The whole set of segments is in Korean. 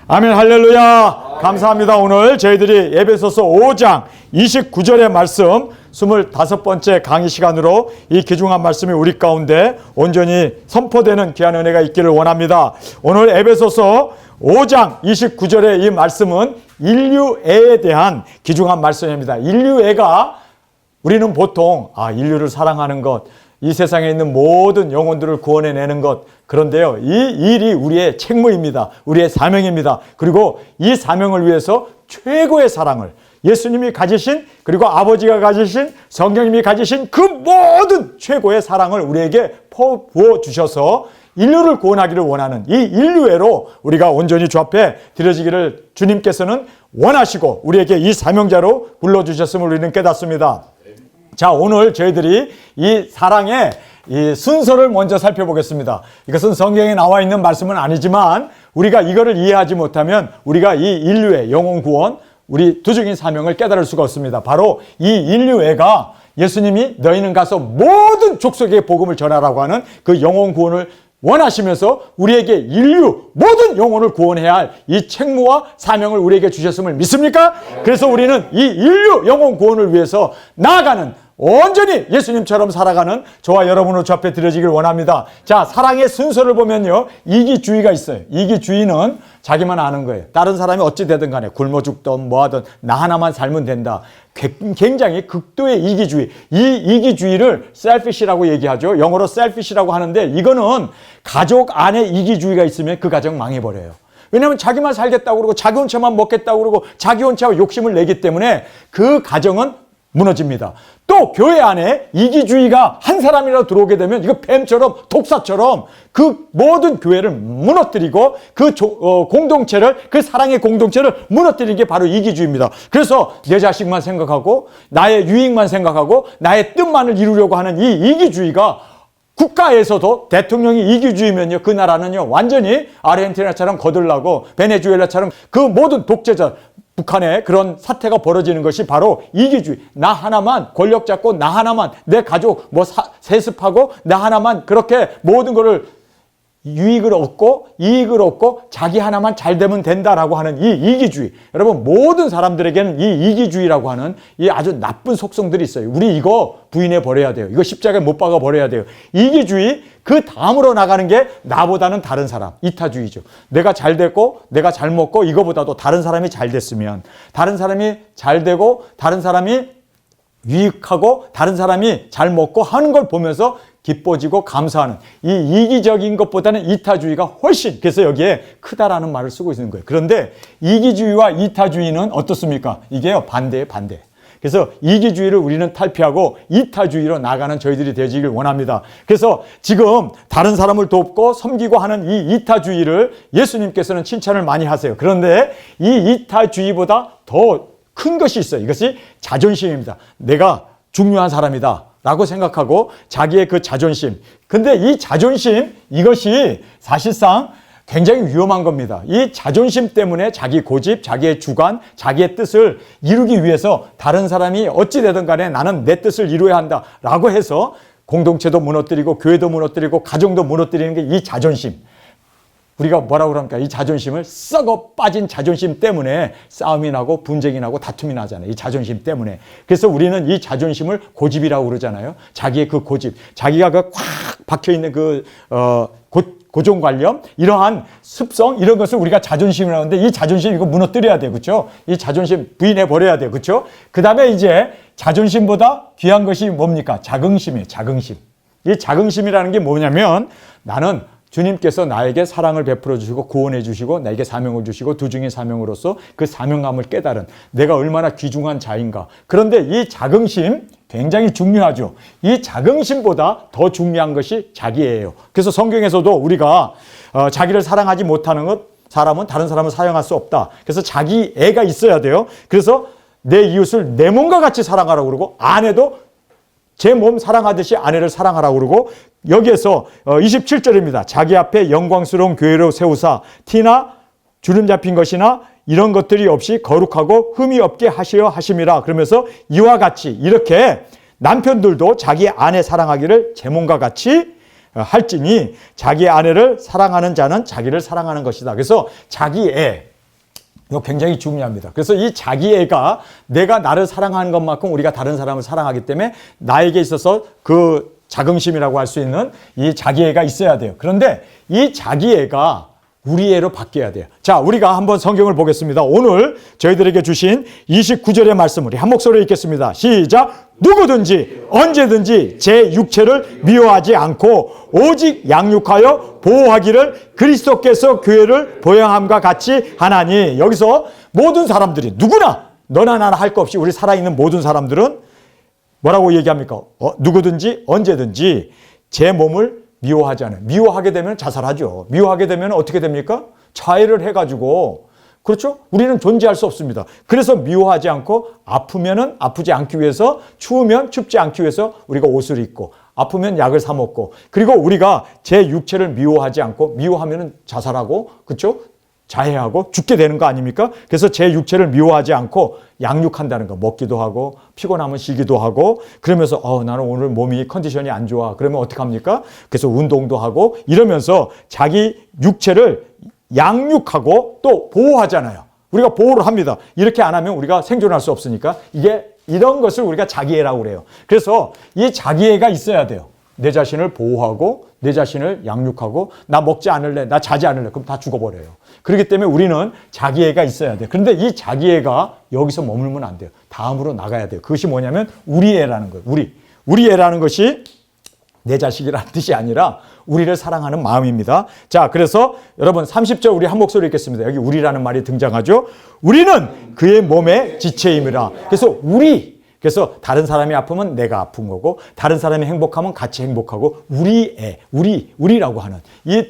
아멘, 할렐루야. 감사합니다. 오늘 저희들이 에베소서 5장 29절의 말씀 25번째 강의 시간으로 이 귀중한 말씀이 우리 가운데 온전히 선포되는 귀한 은혜가 있기를 원합니다. 오늘 에베소서 5장 29절의 이 말씀은 인류애에 대한 귀중한 말씀입니다. 인류애가 우리는 보통 인류를 사랑하는 것, 이 세상에 있는 모든 영혼들을 구원해내는 것, 그런데요, 이 일이 우리의 책무입니다. 우리의 사명입니다. 그리고 이 사명을 위해서 최고의 사랑을 예수님이 가지신, 그리고 아버지가 가지신, 성령님이 가지신 그 모든 최고의 사랑을 우리에게 부어주셔서 인류를 구원하기를 원하는 이 인류애로 우리가 온전히 주 앞에 드려지기를 주님께서는 원하시고 우리에게 이 사명자로 불러주셨음을 우리는 깨닫습니다. 자, 오늘 저희들이 이 사랑의 이 순서를 먼저 살펴보겠습니다. 이것은 성경에 나와 있는 말씀은 아니지만 우리가 이거를 이해하지 못하면 우리가 이 인류의 영혼 구원, 우리 두중인 사명을 깨달을 수가 없습니다. 바로 이 인류애가 예수님이 너희는 가서 모든 족속의 복음을 전하라고 하는 그 영혼 구원을 원하시면서 우리에게 인류 모든 영혼을 구원해야 할 이 책무와 사명을 우리에게 주셨음을 믿습니까? 그래서 우리는 이 인류 영혼 구원을 위해서 나아가는, 온전히 예수님처럼 살아가는 저와 여러분을 주 앞에 드려지길 원합니다. 자, 사랑의 순서를 보면요, 이기주의가 있어요. 이기주의는 자기만 아는 거예요. 다른 사람이 어찌 되든 간에 굶어 죽든 뭐하든 나 하나만 살면 된다. 굉장히 극도의 이기주의. 이 이기주의를 selfish라고 얘기하죠. 영어로 selfish라고 하는데, 이거는 가족 안에 이기주의가 있으면 그 가정 망해버려요. 왜냐하면 자기만 살겠다고 그러고 자기 혼자만 먹겠다고 그러고 자기 혼자 욕심을 내기 때문에 그 가정은 무너집니다. 또 교회 안에 이기주의가 한 사람이라도 들어오게 되면 이거 뱀처럼 독사처럼 그 모든 교회를 무너뜨리고 그 공동체를, 그 사랑의 공동체를 무너뜨리는 게 바로 이기주의입니다. 그래서 내 자식만 생각하고 나의 유익만 생각하고 나의 뜻만을 이루려고 하는 이 이기주의가 국가에서도 대통령이 이기주의면요, 그 나라는요 완전히 아르헨티나처럼 거들나고 베네수엘라처럼 그 모든 독재자, 북한에 그런 사태가 벌어지는 것이 바로 이기주의. 나 하나만 권력 잡고 나 하나만 내 가족 세습하고 나 하나만 그렇게 모든 것을 유익을 얻고 이익을 얻고 자기 하나만 잘 되면 된다라고 하는 이 이기주의. 여러분, 모든 사람들에게는 이 이기주의라고 하는 이 아주 나쁜 속성들이 있어요. 우리 이거 부인해 버려야 돼요. 이거 십자가에 못 박아 버려야 돼요. 이기주의, 그 다음으로 나가는 게 나보다는 다른 사람, 이타주의죠. 내가 잘 됐고 내가 잘 먹고 이거보다도 다른 사람이 잘 됐으면, 다른 사람이 잘 되고 다른 사람이 유익하고 다른 사람이 잘 먹고 하는 걸 보면서 기뻐지고 감사하는 이 이기적인 것보다는 이타주의가 훨씬, 그래서 여기에 크다라는 말을 쓰고 있는 거예요. 그런데 이기주의와 이타주의는 어떻습니까? 이게요, 반대예요, 반대. 그래서 이기주의를 우리는 탈피하고 이타주의로 나가는 저희들이 되어지길 원합니다. 그래서 지금 다른 사람을 돕고 섬기고 하는 이 이타주의를 예수님께서는 칭찬을 많이 하세요. 그런데 이 이타주의보다 더 큰 것이 있어요. 이것이 자존심입니다. 내가 중요한 사람이다 라고 생각하고 자기의 그 자존심. 근데 이 자존심, 이것이 사실상 굉장히 위험한 겁니다. 이 자존심 때문에 자기 고집, 자기의 주관, 자기의 뜻을 이루기 위해서 다른 사람이 어찌 되든 간에 나는 내 뜻을 이루어야 한다 라고 해서 공동체도 무너뜨리고 교회도 무너뜨리고 가정도 무너뜨리는 게 이 자존심. 우리가 뭐라고 그럽니까? 이 자존심을 썩어 빠진 자존심 때문에 싸움이 나고 분쟁이 나고 다툼이 나잖아요. 이 자존심 때문에. 그래서 우리는 이 자존심을 고집이라고 그러잖아요. 자기의 그 고집, 자기가 그 꽉 박혀있는 그 고정관념, 이러한 습성, 이런 것을 우리가 자존심이라고 하는데 이 자존심 이거 무너뜨려야 돼요. 그렇죠? 이 자존심 부인해 버려야 돼요. 그렇죠? 그 다음에 이제 자존심보다 귀한 것이 뭡니까? 자긍심이에요. 자긍심. 이 자긍심이라는 게 뭐냐면, 나는 주님께서 나에게 사랑을 베풀어 주시고 구원해 주시고 나에게 사명을 주시고 두중인 사명으로서 그 사명감을 깨달은 내가 얼마나 귀중한 자인가. 그런데 이 자긍심 굉장히 중요하죠. 이 자긍심보다 더 중요한 것이 자기애예요. 그래서 성경에서도 우리가 자기를 사랑하지 못하는 것, 사람은 다른 사람을 사랑할 수 없다. 그래서 자기애가 있어야 돼요. 그래서 내 이웃을 내 몸과 같이 사랑하라고 그러고, 아내도 제 몸 사랑하듯이 아내를 사랑하라고 그러고, 여기에서 27절입니다. 자기 앞에 영광스러운 교회로 세우사 티나 주름 잡힌 것이나 이런 것들이 없이 거룩하고 흠이 없게 하시어 하심이라. 그러면서 이와 같이 이렇게 남편들도 자기 아내 사랑하기를 제 몸과 같이 할지니 자기 아내를 사랑하는 자는 자기를 사랑하는 것이다. 그래서 자기 애, 이거 굉장히 중요합니다. 그래서 이 자기애가 내가 나를 사랑하는 것만큼 우리가 다른 사람을 사랑하기 때문에 나에게 있어서 그 자긍심이라고 할 수 있는 이 자기애가 있어야 돼요. 그런데 이 자기애가 우리 애로 바뀌어야 돼요. 자, 우리가 한번 성경을 보겠습니다. 오늘 저희들에게 주신 29절의 말씀 우리 한 목소리로 읽겠습니다. 시작! 누구든지 언제든지 제 육체를 미워하지 않고 오직 양육하여 보호하기를 그리스도께서 교회를 보양함과 같이 하나니. 여기서 모든 사람들이 누구나 너나 나나 할 것 없이 우리 살아있는 모든 사람들은 뭐라고 얘기합니까? 누구든지 언제든지 제 몸을 미워하지 않아요. 미워하게 되면 자살하죠. 미워하게 되면 어떻게 됩니까? 자해를 해가지고, 그렇죠? 우리는 존재할 수 없습니다. 그래서 미워하지 않고 아프면은 아프지 않기 위해서, 추우면 춥지 않기 위해서 우리가 옷을 입고, 아프면 약을 사 먹고, 그리고 우리가 제 육체를 미워하지 않고, 미워하면은 자살하고, 그렇죠? 자해하고 죽게 되는 거 아닙니까? 그래서 제 육체를 미워하지 않고 양육한다는 거. 먹기도 하고 피곤하면 쉬기도 하고 그러면서 나는 오늘 몸이 컨디션이 안 좋아. 그러면 어떡합니까? 그래서 운동도 하고 이러면서 자기 육체를 양육하고 또 보호하잖아요. 우리가 보호를 합니다. 이렇게 안 하면 우리가 생존할 수 없으니까 이런 것을 우리가 자기애라고 그래요. 그래서 이 자기애가 있어야 돼요. 내 자신을 보호하고 내 자신을 양육하고 나 먹지 않을래, 나 자지 않을래. 그럼 다 죽어버려요. 그렇기 때문에 우리는 자기애가 있어야 돼요. 그런데 이 자기애가 여기서 머물면 안 돼요. 다음으로 나가야 돼요. 그것이 뭐냐면 우리 애라는 거예요. 우리 애라는 것이 내 자식이라는 뜻이 아니라 우리를 사랑하는 마음입니다. 자, 그래서 여러분 30절 우리 한 목소리 읽겠습니다. 여기 우리라는 말이 등장하죠. 우리는 그의 몸의 지체임이라. 그래서 그래서 다른 사람이 아프면 내가 아픈 거고 다른 사람이 행복하면 같이 행복하고 우리 애, 우리라고 하는 이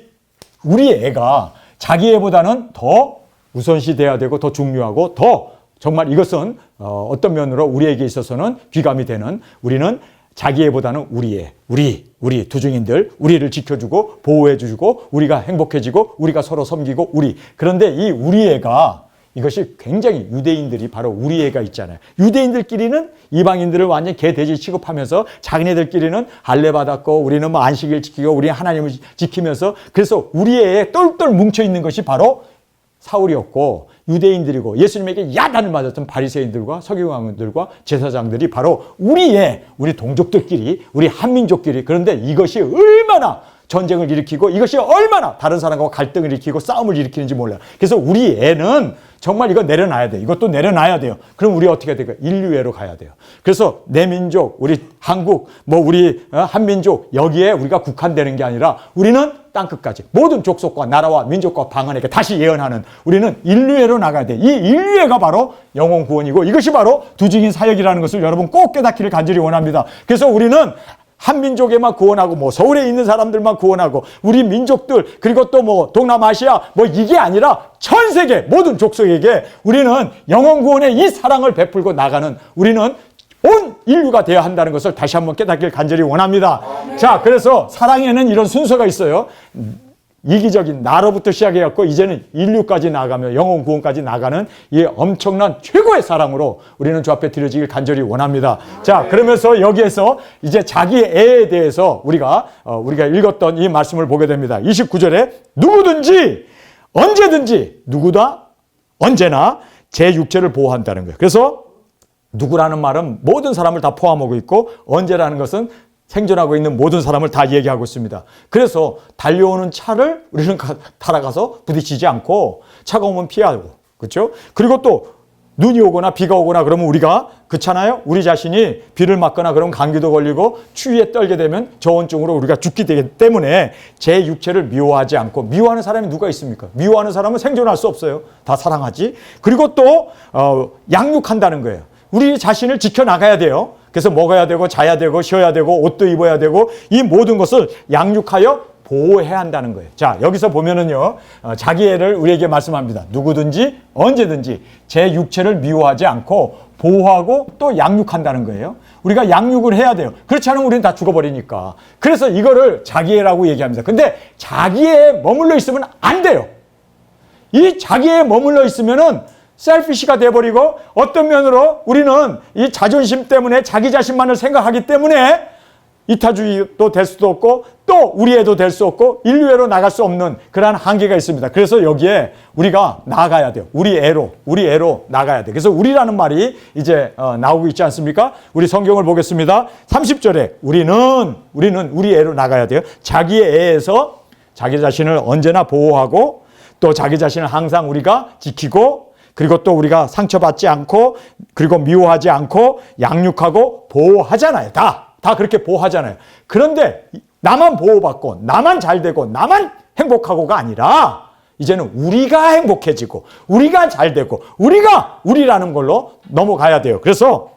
우리 애가 자기 애보다는 더 우선시 돼야 되고 더 중요하고 더 정말 이것은 어떤 면으로 우리에게 있어서는 귀감이 되는 우리는 자기 애보다는 우리 애, 우리 두중인들 우리를 지켜주고 보호해주고 우리가 행복해지고 우리가 서로 섬기고 그런데 이 우리 애가 이것이 굉장히 유대인들이 바로 우리 애가 있잖아요. 유대인들끼리는 이방인들을 완전히 개돼지 취급하면서 자기네들끼리는 할례 받았고 우리는 뭐 안식일 지키고 우리는 하나님을 지키면서 그래서 우리 애에 똘똘 뭉쳐있는 것이 바로 사울이었고 유대인들이고 예수님에게 야단을 맞았던 바리새인들과 서기관들과 제사장들이 바로 우리 동족들끼리 우리 한민족끼리 그런데 이것이 얼마나 전쟁을 일으키고 이것이 얼마나 다른 사람과 갈등을 일으키고 싸움을 일으키는지 몰라요. 그래서 우리 애는 정말 이거 내려놔야 돼요. 이것도 내려놔야 돼요. 그럼 우리 어떻게 될까요? 인류애로 가야 돼요. 그래서 내 민족, 우리 한국, 우리 한민족 여기에 우리가 국한되는 게 아니라 우리는 땅끝까지 모든 족속과 나라와 민족과 방언에게 다시 예언하는 우리는 인류애로 나가야 돼. 이 인류애가 바로 영혼 구원이고 이것이 바로 두증인 사역이라는 것을 여러분 꼭 깨닫기를 간절히 원합니다. 그래서 우리는 한민족에만 구원하고 서울에 있는 사람들만 구원하고 우리 민족들 그리고 또 동남아시아 이게 아니라 전 세계 모든 족속에게 우리는 영혼 구원의 이 사랑을 베풀고 나가는 우리는 온 인류가 되어야 한다는 것을 다시 한번 깨닫기를 간절히 원합니다. 자, 그래서 사랑에는 이런 순서가 있어요. 이기적인 나로부터 시작해갖고 이제는 인류까지 나가며 영혼 구원까지 나가는 이 엄청난 최고의 사랑으로 우리는 주 앞에 드려지길 간절히 원합니다. 자, 그러면서 여기에서 이제 자기 애에 대해서 우리가 읽었던 이 말씀을 보게 됩니다. 29절에 누구든지 언제든지 누구다 언제나 제 육체를 보호한다는 거예요. 그래서 누구라는 말은 모든 사람을 다 포함하고 있고 언제라는 것은 생존하고 있는 모든 사람을 다 얘기하고 있습니다. 그래서 달려오는 차를 우리는 타러가서 부딪히지 않고 차가 오면 피하고 그렇죠? 그리고 또 눈이 오거나 비가 오거나 그러면 우리가 그렇잖아요. 우리 자신이 비를 맞거나 그러면 감기도 걸리고 추위에 떨게 되면 저온증으로 우리가 죽게 되기 때문에 제 육체를 미워하지 않고 미워하는 사람이 누가 있습니까? 미워하는 사람은 생존할 수 없어요. 다 사랑하지. 그리고 또 양육한다는 거예요. 우리 자신을 지켜나가야 돼요. 그래서 먹어야 되고 자야 되고 쉬어야 되고 옷도 입어야 되고 이 모든 것을 양육하여 보호해야 한다는 거예요. 자, 여기서 보면은요, 자기 애를 우리에게 말씀합니다. 누구든지 언제든지 제 육체를 미워하지 않고 보호하고 또 양육한다는 거예요. 우리가 양육을 해야 돼요. 그렇지 않으면 우리는 다 죽어버리니까. 그래서 이거를 자기 애라고 얘기합니다. 근데 자기 애에 머물러 있으면 안 돼요. 이 자기 애에 머물러 있으면은 셀피시가 돼버리고 어떤 면으로 우리는 이 자존심 때문에 자기 자신만을 생각하기 때문에 이타주의도 될 수도 없고 또 우리 애도 될 수 없고 인류애로 나갈 수 없는 그러한 한계가 있습니다. 그래서 여기에 우리가 나가야 돼요. 우리 애로 나가야 돼요. 그래서 우리라는 말이 이제 나오고 있지 않습니까? 우리 성경을 보겠습니다. 30절에 우리는 우리 애로 나가야 돼요. 자기의 애에서 자기 자신을 언제나 보호하고 또 자기 자신을 항상 우리가 지키고 그리고 또 우리가 상처받지 않고 그리고 미워하지 않고 양육하고 보호하잖아요. 다 그렇게 보호하잖아요. 그런데 나만 보호받고 나만 잘되고 나만 행복하고가 아니라 이제는 우리가 행복해지고 우리가 잘되고 우리가 우리라는 걸로 넘어가야 돼요. 그래서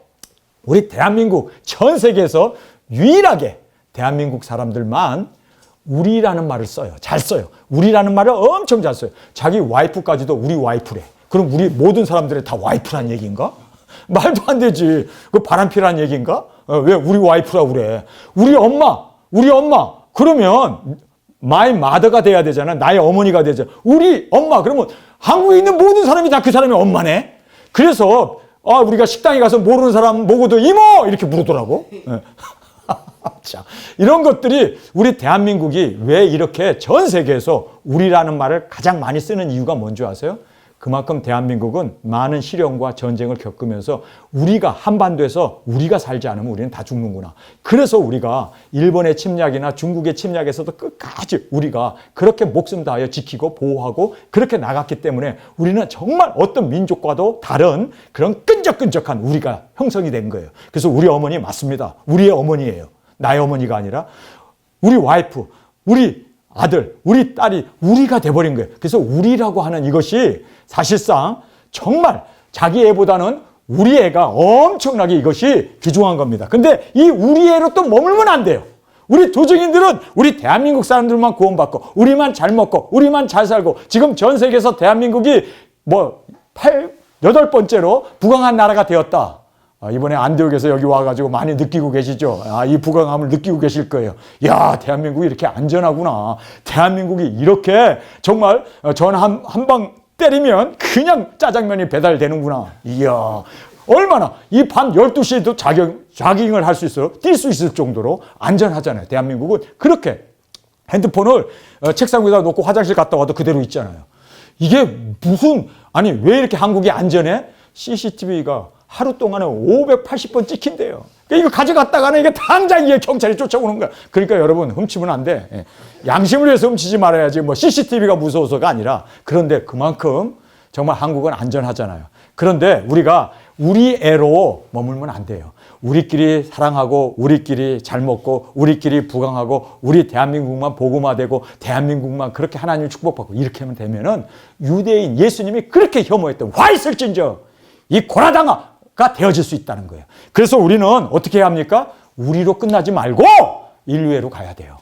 우리 대한민국 전 세계에서 유일하게 대한민국 사람들만 우리라는 말을 써요. 잘 써요. 우리라는 말을 엄청 잘 써요. 자기 와이프까지도 우리 와이프래. 그럼 우리 모든 사람들이 다 와이프란 얘기인가? 말도 안 되지. 그 바람피란 얘기인가? 왜 우리 와이프라고 그래? 우리 엄마. 그러면 my mother가 돼야 되잖아. 나의 어머니가 되잖아. 우리 엄마. 그러면 한국에 있는 모든 사람이 다 그 사람의 엄마네. 그래서 우리가 식당에 가서 모르는 사람 보고도 이모! 이렇게 부르더라고. 자, 이런 것들이 우리 대한민국이 왜 이렇게 전 세계에서 우리라는 말을 가장 많이 쓰는 이유가 뭔지 아세요? 그만큼 대한민국은 많은 시련과 전쟁을 겪으면서 우리가 한반도에서 우리가 살지 않으면 우리는 다 죽는구나. 그래서 우리가 일본의 침략이나 중국의 침략에서도 끝까지 우리가 그렇게 목숨 다하여 지키고 보호하고 그렇게 나갔기 때문에 우리는 정말 어떤 민족과도 다른 그런 끈적끈적한 우리가 형성이 된 거예요. 그래서 우리 어머니 맞습니다. 우리의 어머니예요. 나의 어머니가 아니라 우리 와이프, 우리 아들, 우리 딸이 우리가 돼버린 거예요. 그래서 우리라고 하는 이것이 사실상 정말 자기 애보다는 우리 애가 엄청나게 이것이 귀중한 겁니다. 근데 이 우리 애로 또 머물면 안 돼요. 우리 도적인들은 우리 대한민국 사람들만 구원받고 우리만 잘 먹고 우리만 잘 살고 지금 전 세계에서 대한민국이 8번째로 부강한 나라가 되었다. 이번에 안디옥에서 여기 와가지고 많이 느끼고 계시죠? 이 부강함을 느끼고 계실 거예요. 야, 대한민국이 이렇게 안전하구나. 대한민국이 이렇게 정말 전 한 방 때리면 그냥 짜장면이 배달되는구나. 이야, 얼마나 이 밤 12시에도 자깅을 할 수 있어요. 뛸 수 있을 정도로 안전하잖아요. 대한민국은 그렇게 핸드폰을 책상 위에다 놓고 화장실 갔다 와도 그대로 있잖아요. 이게 아니 왜 이렇게 한국이 안전해? CCTV가 하루 동안에 580번 찍힌대요. 그러니까 이거 가져갔다가는 이게 당장 이게 경찰이 쫓아오는 거야. 그러니까 여러분 훔치면 안 돼. 양심을 위해서 훔치지 말아야지. CCTV가 무서워서가 아니라 그런데 그만큼 정말 한국은 안전하잖아요. 그런데 우리가 우리 애로 머물면 안 돼요. 우리끼리 사랑하고 우리끼리 잘 먹고 우리끼리 부강하고 우리 대한민국만 복음화되고 대한민국만 그렇게 하나님 축복받고 이렇게 하면 되면은 유대인 예수님이 그렇게 혐오했던 화 있을진저 이 고라당가 되어질 수 있다는 거예요. 그래서 우리는 어떻게 해야 합니까? 우리로 끝나지 말고 인류애로 가야 돼요.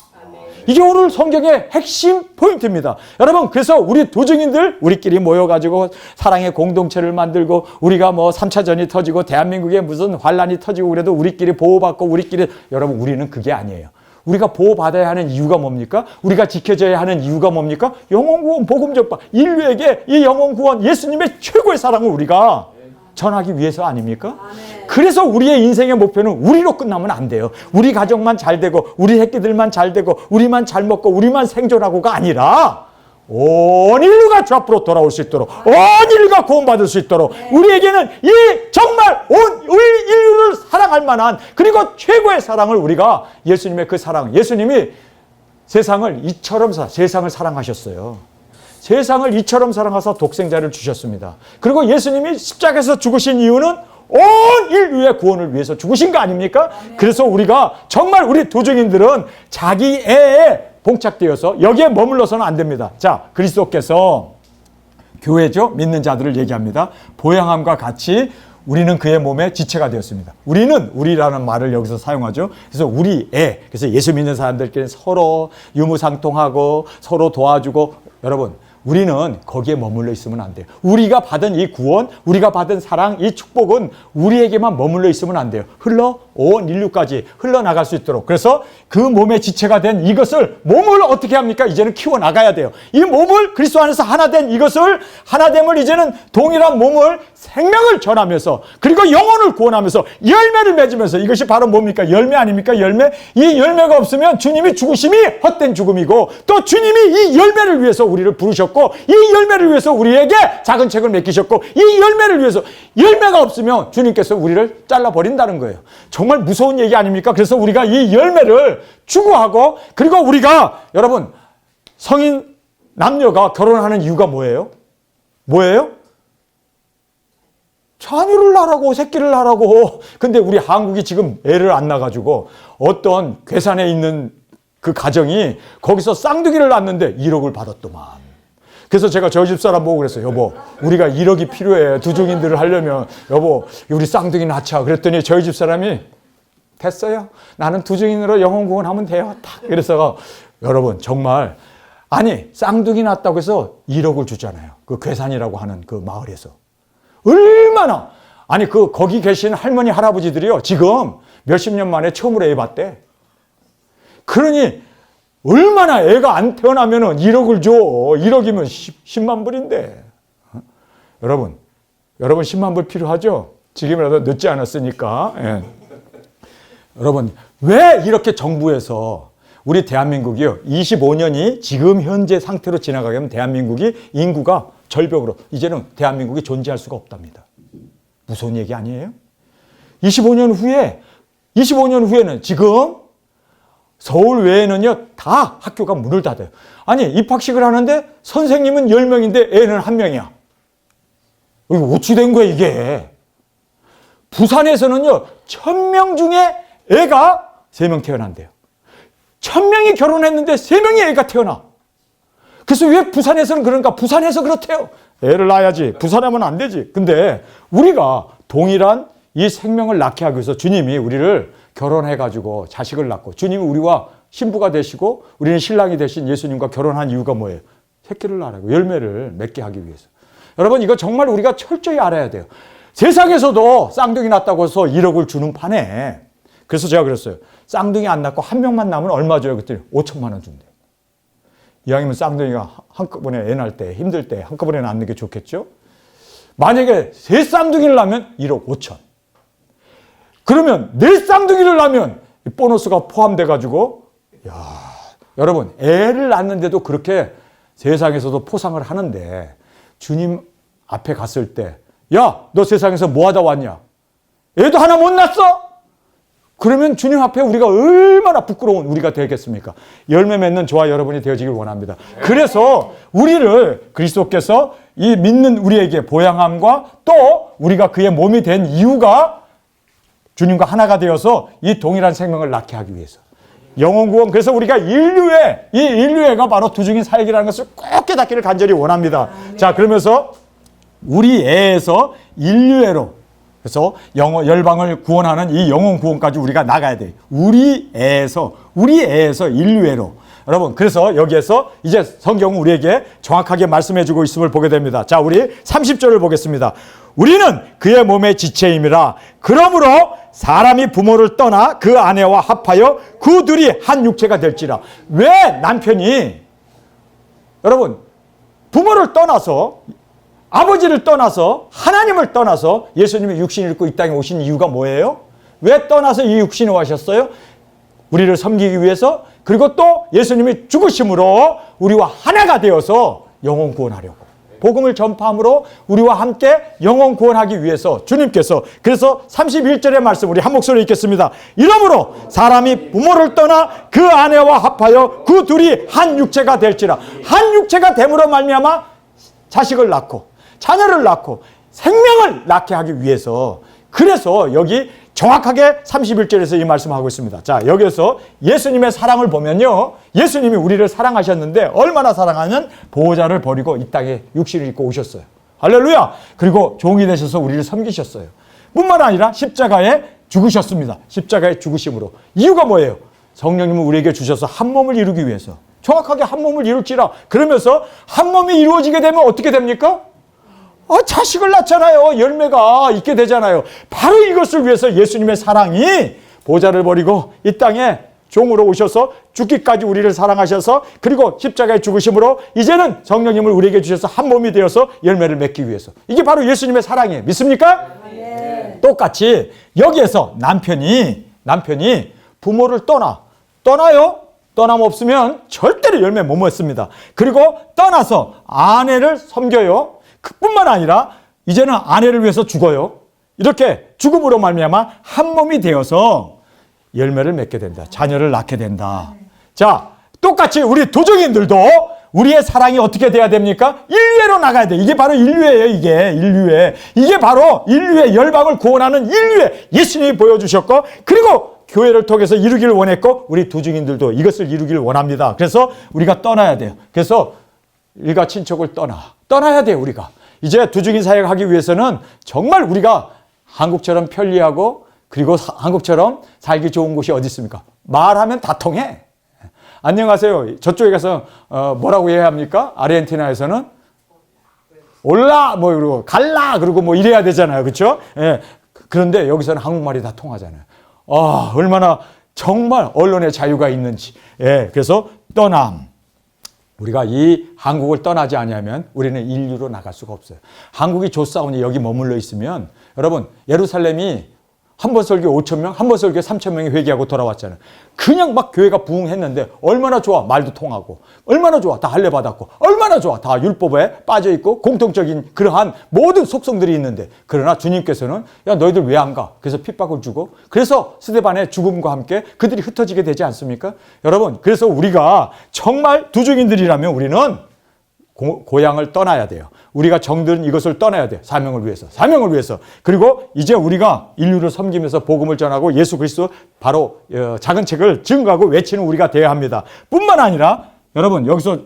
이게 오늘 성경의 핵심 포인트입니다. 여러분, 그래서 우리 도증인들 우리끼리 모여가지고 사랑의 공동체를 만들고 우리가 3차전이 터지고 대한민국에 무슨 환란이 터지고 그래도 우리끼리 보호받고 우리끼리 여러분 우리는 그게 아니에요. 우리가 보호받아야 하는 이유가 뭡니까? 우리가 지켜져야 하는 이유가 뭡니까? 영혼구원, 복음전파, 인류에게 이 영혼구원, 예수님의 최고의 사랑을 우리가 전하기 위해서 아닙니까? 그래서 우리의 인생의 목표는 우리로 끝나면 안 돼요. 우리 가정만 잘 되고 우리 새끼들만 잘 되고 우리만 잘 먹고 우리만 생존하고가 아니라 온 인류가 주 앞으로 돌아올 수 있도록 온 인류가 구원받을 수 있도록 우리에게는 이 정말 온 인류를 사랑할 만한 그리고 최고의 사랑을 우리가 예수님의 그 사랑, 예수님이 세상을 세상을 사랑하셨어요. 세상을 이처럼 사랑하사 독생자를 주셨습니다. 그리고 예수님이 십자가에서 죽으신 이유는 온 인류의 구원을 위해서 죽으신 거 아닙니까? 그래서 우리가 정말 우리 도적인들은 자기 애에 봉착되어서 여기에 머물러서는 안 됩니다. 자, 그리스도께서 교회죠. 믿는 자들을 얘기합니다. 보양함과 같이 우리는 그의 몸의 지체가 되었습니다. 우리라는 말을 여기서 사용하죠. 그래서 그래서 예수 믿는 사람들끼리 서로 유무상통하고 서로 도와주고 여러분 우리는 거기에 머물러 있으면 안 돼요. 우리가 받은 이 구원, 우리가 받은 사랑, 이 축복은 우리에게만 머물러 있으면 안 돼요. 온 인류까지 흘러나갈 수 있도록. 그래서 그 몸의 지체가 된 이것을, 몸을 어떻게 합니까? 이제는 키워나가야 돼요. 이 몸을 그리스도 안에서 하나 된 이것을, 하나됨을 이제는 동일한 몸을 생명을 전하면서, 그리고 영혼을 구원하면서 열매를 맺으면서, 이것이 바로 뭡니까? 열매 아닙니까? 열매. 이 열매가 없으면 주님이 죽으심이 헛된 죽음이고, 또 주님이 이 열매를 위해서 우리를 부르셨고, 이 열매를 위해서 우리에게 작은 책을 맡기셨고, 이 열매를 위해서, 열매가 없으면 주님께서 우리를 잘라버린다는 거예요. 정말 무서운 얘기 아닙니까? 그래서 우리가 이 열매를 추구하고, 그리고 우리가, 여러분, 성인 남녀가 결혼하는 이유가 뭐예요? 뭐예요? 자녀를 낳으라고, 새끼를 낳으라고. 근데 우리 한국이 지금 애를 안 낳아가지고 어떤 괴산에 있는 그 가정이 거기서 쌍둥이를 낳았는데 1억을 받았더만. 그래서 제가 저희 집 사람 보고 그랬어요. 여보, 우리가 1억이 필요해. 두종인들을 하려면. 여보, 우리 쌍둥이 낳자. 그랬더니 저희 집 사람이 됐어요. 나는 두종인으로 영혼 구원하면 돼요. 딱. 그래서 여러분, 정말, 아니, 쌍둥이 낳았다고 해서 1억을 주잖아요. 그 괴산이라고 하는 그 마을에서. 얼마나, 아니, 거기 계신 할머니, 할아버지들이요, 지금 몇십 년 만에 처음으로 애 봤대. 그러니, 얼마나 애가 안 태어나면은 1억을 줘. 1억이면 10만 불인데. 여러분 10만 불 필요하죠? 지금이라도 늦지 않았으니까. 예. 여러분, 왜 이렇게 정부에서 우리 대한민국이요, 25년이 지금 현재 상태로 지나가게 하면 대한민국이 인구가 절벽으로, 이제는 대한민국이 존재할 수가 없답니다. 무서운 얘기 아니에요? 25년 후에는 지금 서울 외에는요, 다 학교가 문을 닫아요. 아니, 입학식을 하는데 선생님은 10명인데 애는 1명이야. 이거 어찌 된 거야, 이게? 부산에서는요, 1000명 중에 애가 3명 태어난대요. 1000명이 결혼했는데 3명의 애가 태어나. 그래서 왜 부산에서는 그런가? 부산에서 그렇대요. 애를 낳아야지. 부산하면 안 되지. 근데 우리가 동일한 이 생명을 낳게 하기 위해서 주님이 우리를 결혼해가지고 자식을 낳고, 주님이 우리와 신부가 되시고 우리는 신랑이 되신 예수님과 결혼한 이유가 뭐예요? 새끼를 낳으라고, 열매를 맺게 하기 위해서. 여러분, 이거 정말 우리가 철저히 알아야 돼요. 세상에서도 쌍둥이 낳았다고 해서 1억을 주는 판에, 그래서 제가 그랬어요. 쌍둥이 안 낳고 1명만 낳으면 얼마 줘요? 그랬더니 5천만 원 준대요. 이왕이면 쌍둥이가 한꺼번에 애 낳을 때, 힘들 때 한꺼번에 낳는 게 좋겠죠? 만약에 3쌍둥이를 낳으면 1억 5천. 그러면 4쌍둥이를 낳으면 보너스가 포함돼가지고, 여러분, 애를 낳는데도 그렇게 세상에서도 포상을 하는데, 주님 앞에 갔을 때, 야, 너 세상에서 뭐 하다 왔냐? 애도 하나 못 낳았어? 그러면 주님 앞에 우리가 얼마나 부끄러운 우리가 되겠습니까? 열매 맺는 저와 여러분이 되어지길 원합니다. 그래서 우리를 그리스도께서 이 믿는 우리에게 보양함과 또 우리가 그의 몸이 된 이유가 주님과 하나가 되어서 이 동일한 생명을 낳게 하기 위해서. 영혼 구원. 그래서 우리가 이 인류애가 바로 두중인 사역이라는 것을 꼭 깨닫기를 간절히 원합니다. 자, 그러면서 우리 애에서 인류애로, 그래서 열방을 구원하는 이 영혼 구원까지 우리가 나가야 돼요. 우리 애에서 인류애로. 여러분, 그래서 여기에서 이제 성경은 우리에게 정확하게 말씀해주고 있음을 보게 됩니다. 자, 우리 30절을 보겠습니다. 우리는 그의 몸의 지체임이라. 그러므로 사람이 부모를 떠나 그 아내와 합하여 그 둘이 한 육체가 될지라. 왜 남편이, 여러분, 부모를 떠나서, 아버지를 떠나서, 하나님을 떠나서 예수님이 육신을 입고 이 땅에 오신 이유가 뭐예요? 왜 떠나서 이 육신을 오셨어요? 우리를 섬기기 위해서, 그리고 또 예수님이 죽으심으로 우리와 하나가 되어서 영혼 구원하려고, 복음을 전파함으로 우리와 함께 영혼 구원하기 위해서 주님께서, 그래서 31절의 말씀 우리 한 목소리로 읽겠습니다. 이러므로 사람이 부모를 떠나 그 아내와 합하여 그 둘이 한 육체가 될지라. 한 육체가 됨으로 말미암아 자식을 낳고 자녀를 낳고 생명을 낳게 하기 위해서, 그래서 여기 정확하게 31절에서 이 말씀하고 있습니다. 자, 여기서 예수님의 사랑을 보면요, 예수님이 우리를 사랑하셨는데 얼마나 사랑하면 보호자를 버리고 이 땅에 육신을 입고 오셨어요. 할렐루야. 그리고 종이 되셔서 우리를 섬기셨어요. 뿐만 아니라 십자가에 죽으셨습니다. 십자가의 죽으심으로. 이유가 뭐예요? 성령님은 우리에게 주셔서 한 몸을 이루기 위해서 정확하게 한 몸을 이룰지라 그러면서 한 몸이 이루어지게 되면 어떻게 됩니까? 자식을 낳잖아요. 열매가 있게 되잖아요. 바로 이것을 위해서 예수님의 사랑이 보좌를 버리고 이 땅에 종으로 오셔서 죽기까지 우리를 사랑하셔서 그리고 십자가에 죽으심으로 이제는 성령님을 우리에게 주셔서 한 몸이 되어서 열매를 맺기 위해서. 이게 바로 예수님의 사랑이에요. 믿습니까? 네. 똑같이 여기에서 남편이 부모를 떠나요. 떠남 없으면 절대로 열매 못 먹습니다. 그리고 떠나서 아내를 섬겨요. 그뿐만 아니라 이제는 아내를 위해서 죽어요. 이렇게 죽음으로 말미암아 한 몸이 되어서 열매를 맺게 된다. 자녀를 낳게 된다. 자, 똑같이 우리 도적인들도 우리의 사랑이 어떻게 돼야 됩니까? 인류애로 나가야 돼. 이게 바로 인류애예요. 이게 인류애. 이게 바로 인류의 열방을 구원하는 인류애. 예수님이 보여주셨고 그리고 교회를 통해서 이루기를 원했고 우리 도적인들도 이것을 이루기를 원합니다. 그래서 우리가 떠나야 돼요. 그래서 일가 친척을 떠나야 돼요. 우리가. 이제 도적인 사역을 하기 위해서는 정말 우리가 한국처럼 편리하고 그리고 한국처럼 살기 좋은 곳이 어디 있습니까? 말하면 다 통해. 안녕하세요. 저쪽에 가서 뭐라고 해야 합니까? 아르헨티나에서는 올라 뭐 그러고 갈라 그러고 뭐 이래야 되잖아요. 그렇죠? 예. 그런데 여기서는 한국말이 다 통하잖아요. 얼마나 정말 언론의 자유가 있는지. 예. 그래서 떠남. 우리가 이 한국을 떠나지 않으면 우리는 인류로 나갈 수가 없어요. 한국이 좋사오니 여기 머물러 있으면 여러분 예루살렘이 한 번 설교 5,000명, 한 번 설교 3,000명이 회개하고 돌아왔잖아요. 그냥 막 교회가 부흥했는데 얼마나 좋아. 말도 통하고 얼마나 좋아. 다 할례 받았고 얼마나 좋아. 다 율법에 빠져있고 공통적인 그러한 모든 속성들이 있는데 그러나 주님께서는 야 너희들 왜 안 가? 그래서 핍박을 주고 그래서 스데반의 죽음과 함께 그들이 흩어지게 되지 않습니까? 여러분 그래서 우리가 정말 두중인들이라면 우리는 고향을 떠나야 돼요. 우리가 정들은 이것을 떠나야 돼요. 사명을 위해서. 그리고 이제 우리가 인류를 섬기면서 복음을 전하고 예수 그리스도 바로 작은 책을 증거하고 외치는 우리가 되어야 합니다. 뿐만 아니라 여러분 여기서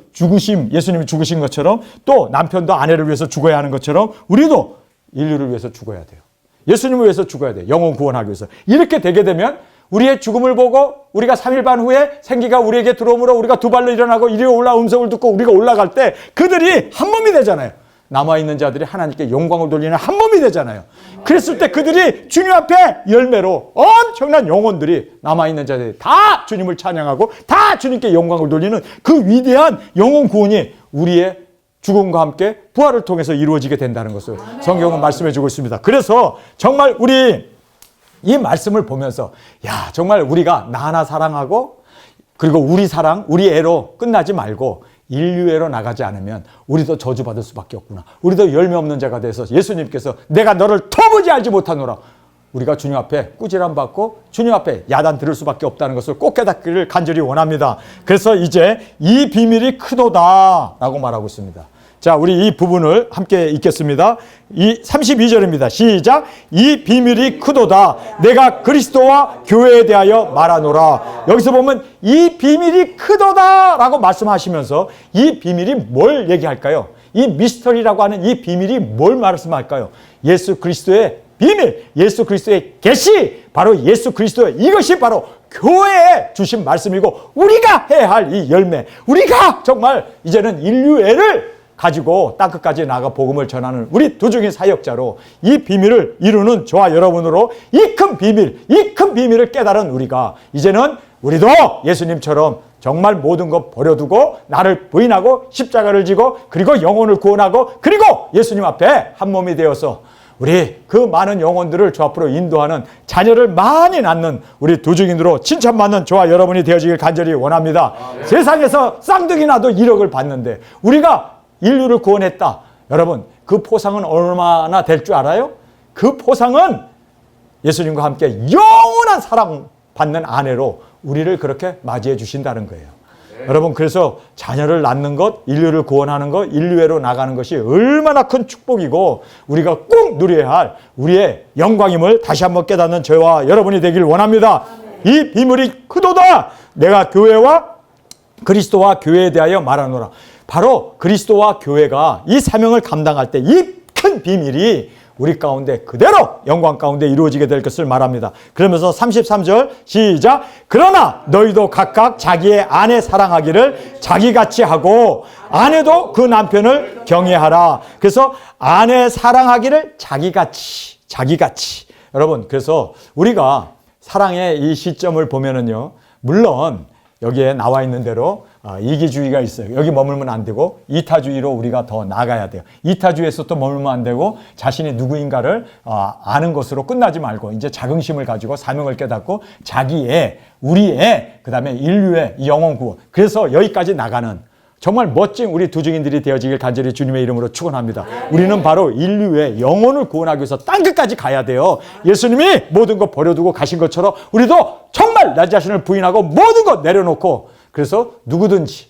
예수님이 죽으신 것처럼 또 남편도 아내를 위해서 죽어야 하는 것처럼 우리도 인류를 위해서 죽어야 돼요. 예수님을 위해서 죽어야 돼요. 영혼 구원하기 위해서. 이렇게 되게 되면 우리의 죽음을 보고 우리가 3일 반 후에 생기가 우리에게 들어오므로 우리가 두 발로 일어나고 이리 올라 음성을 듣고 우리가 올라갈 때 그들이 한 몸이 되잖아요. 남아있는 자들이 하나님께 영광을 돌리는 한 몸이 되잖아요. 그랬을 때 그들이 주님 앞에 열매로 엄청난 영혼들이 남아있는 자들이 다 주님을 찬양하고 다 주님께 영광을 돌리는 그 위대한 영혼 구원이 우리의 죽음과 함께 부활을 통해서 이루어지게 된다는 것을 성경은 말씀해 주고 있습니다. 그래서 정말 우리 이 말씀을 보면서 정말 우리가 나 하나 사랑하고 그리고 우리 사랑, 우리 애로 끝나지 말고 인류애로 나가지 않으면 우리도 저주받을 수밖에 없구나. 우리도 열매 없는 자가 돼서 예수님께서 내가 너를 터부지 알지 못하노라. 우리가 주님 앞에 꾸지람 받고 주님 앞에 야단 들을 수밖에 없다는 것을 꼭 깨닫기를 간절히 원합니다. 그래서 이제 이 비밀이 크도다라고 말하고 있습니다. 자, 우리 이 부분을 함께 읽겠습니다. 32절입니다. 시작. 이 비밀이 크도다. 내가 그리스도와 교회에 대하여 말하노라. 여기서 보면 이 비밀이 크도다라고 말씀하시면서 이 비밀이 뭘 얘기할까요? 이 미스터리라고 하는 이 비밀이 뭘 말씀할까요? 예수 그리스도의 비밀, 예수 그리스도의 계시, 바로 예수 그리스도의 이것이 바로 교회에 주신 말씀이고 우리가 해야 할 이 열매, 우리가 정말 이제는 인류애를 가지고 땅끝까지 나가 복음을 전하는 우리 도중인 사역자로 이 비밀을 이루는 저와 여러분으로 이 큰 비밀을 깨달은 우리가 이제는 우리도 예수님처럼 정말 모든 것 버려두고 나를 부인하고 십자가를 지고 그리고 영혼을 구원하고 그리고 예수님 앞에 한 몸이 되어서 우리 그 많은 영혼들을 저 앞으로 인도하는 자녀를 많이 낳는 우리 도중인으로 칭찬받는 저와 여러분이 되어지길 간절히 원합니다. 세상에서 쌍둥이 나도 1억을 받는데 우리가 인류를 구원했다. 여러분 그 포상은 얼마나 될 줄 알아요? 그 포상은 예수님과 함께 영원한 사랑받는 아내로 우리를 그렇게 맞이해 주신다는 거예요. 여러분 그래서 자녀를 낳는 것, 인류를 구원하는 것, 인류애로 나가는 것이 얼마나 큰 축복이고 우리가 꼭 누려야 할 우리의 영광임을 다시 한번 깨닫는 저와 여러분이 되길 원합니다. 이 비밀이 크도다. 내가 그리스도와 교회에 대하여 말하노라. 바로 그리스도와 교회가 이 사명을 감당할 때 이 큰 비밀이 우리 가운데 그대로 영광 가운데 이루어지게 될 것을 말합니다. 그러면서 33절 시작. 그러나 너희도 각각 자기의 아내 사랑하기를 자기같이 하고 아내도 그 남편을 경외하라. 그래서 아내 사랑하기를 자기같이. 여러분, 그래서 우리가 사랑의 이 시점을 보면은요, 물론 여기에 나와 있는 대로 이기주의가 있어요. 여기 머물면 안 되고 이타주의로 우리가 더 나가야 돼요. 이타주의에서 또 머물면 안 되고 자신이 누구인가를 아는 것으로 끝나지 말고 이제 자긍심을 가지고 사명을 깨닫고 자기의, 우리의, 그 다음에 인류의 영혼 구원. 그래서 여기까지 나가는 정말 멋진 우리 두 증인들이 되어지길 간절히 주님의 이름으로 축원합니다. 우리는 바로 인류의 영혼을 구원하기 위해서 땅끝까지 가야 돼요. 예수님이 모든 것 버려두고 가신 것처럼 우리도 정말 나 자신을 부인하고 모든 것 내려놓고, 그래서 누구든지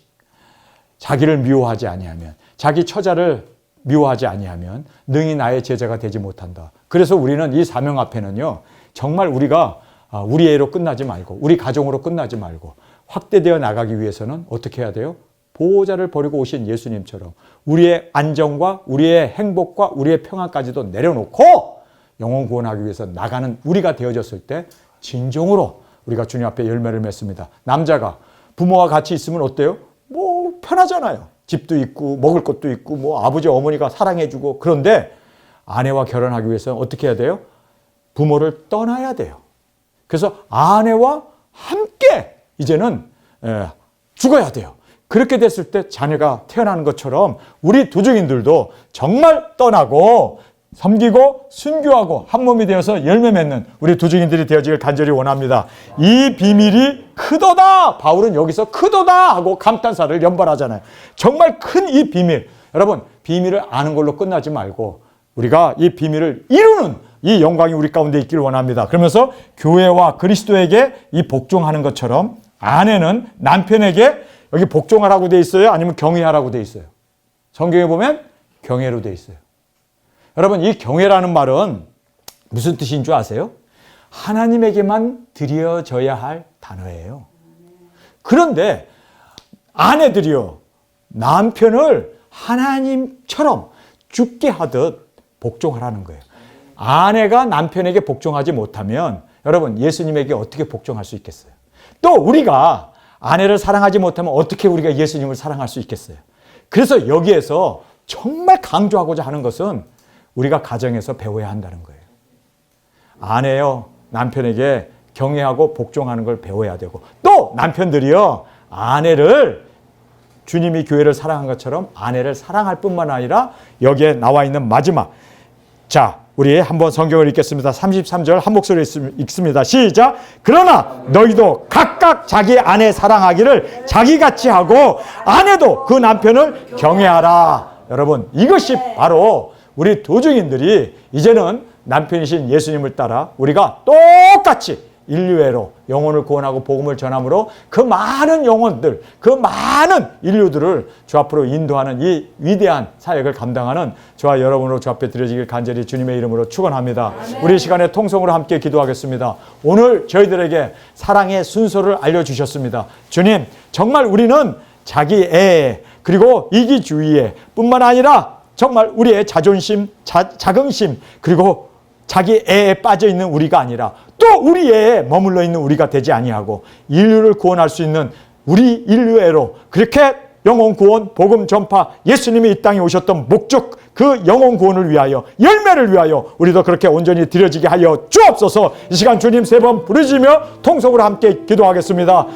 자기를 미워하지 아니하면, 자기 처자를 미워하지 아니하면 능히 나의 제자가 되지 못한다. 그래서 우리는 이 사명 앞에는요, 정말 우리가 우리 애로 끝나지 말고 우리 가정으로 끝나지 말고 확대되어 나가기 위해서는 어떻게 해야 돼요? 보호자를 버리고 오신 예수님처럼 우리의 안정과 우리의 행복과 우리의 평안까지도 내려놓고 영혼 구원하기 위해서 나가는 우리가 되어졌을 때 진정으로 우리가 주님 앞에 열매를 맺습니다. 남자가 부모와 같이 있으면 어때요? 뭐 편하잖아요. 집도 있고 먹을 것도 있고 뭐 아버지 어머니가 사랑해주고. 그런데 아내와 결혼하기 위해서는 어떻게 해야 돼요? 부모를 떠나야 돼요. 그래서 아내와 함께 이제는 죽어야 돼요. 그렇게 됐을 때 자녀가 태어나는 것처럼 우리 두 증인들도 정말 떠나고 섬기고 순교하고 한 몸이 되어서 열매 맺는 우리 두 증인들이 되어지길 간절히 원합니다. 이 비밀이 크도다. 바울은 여기서 크도다 하고 감탄사를 연발하잖아요. 정말 큰 이 비밀. 여러분, 비밀을 아는 걸로 끝나지 말고 우리가 이 비밀을 이루는 이 영광이 우리 가운데 있기를 원합니다. 그러면서 교회와 그리스도에게 이 복종하는 것처럼 아내는 남편에게 여기 복종하라고 돼 있어요? 아니면 경외하라고 돼 있어요? 성경에 보면 경외로 돼 있어요. 여러분, 이 경외라는 말은 무슨 뜻인 줄 아세요? 하나님에게만 드려져야 할 단어예요. 그런데 아내들이요, 남편을 하나님처럼 죽게 하듯 복종하라는 거예요. 아내가 남편에게 복종하지 못하면 여러분, 예수님에게 어떻게 복종할 수 있겠어요? 또 우리가 아내를 사랑하지 못하면 어떻게 우리가 예수님을 사랑할 수 있겠어요? 그래서 여기에서 정말 강조하고자 하는 것은 우리가 가정에서 배워야 한다는 거예요. 아내요, 남편에게 경외하고 복종하는 걸 배워야 되고, 또 남편들이요, 아내를 주님이 교회를 사랑한 것처럼 아내를 사랑할 뿐만 아니라 여기에 나와 있는 마지막, 자, 우리 한번 성경을 읽겠습니다. 33절 한 목소리 읽습니다. 시작. 그러나 너희도 각각 자기 아내 사랑하기를 자기같이 하고 아내도 그 남편을 경외하라. 여러분, 이것이 바로 우리 두 증인들이 이제는 남편이신 예수님을 따라 우리가 똑같이 인류애로 영혼을 구원하고 복음을 전함으로 그 많은 영혼들, 그 많은 인류들을 주 앞으로 인도하는 이 위대한 사역을 감당하는 저와 여러분으로 주 앞에 드려지길 간절히 주님의 이름으로 축원합니다. 우리 시간에 통성으로 함께 기도하겠습니다. 오늘 저희들에게 사랑의 순서를 알려주셨습니다. 주님, 정말 우리는 자기 애 그리고 이기주의에 뿐만 아니라 정말 우리의 자존심, 자긍심 그리고 자기 애에 빠져 있는 우리가 아니라 또 우리 애에 머물러 있는 우리가 되지 아니하고 인류를 구원할 수 있는 우리 인류애로 그렇게 영혼 구원, 복음 전파, 예수님이 이 땅에 오셨던 목적, 그 영혼 구원을 위하여, 열매를 위하여 우리도 그렇게 온전히 드려지게 하여 주옵소서. 이 시간 주님 세 번 부르짖으며 통성으로 함께 기도하겠습니다.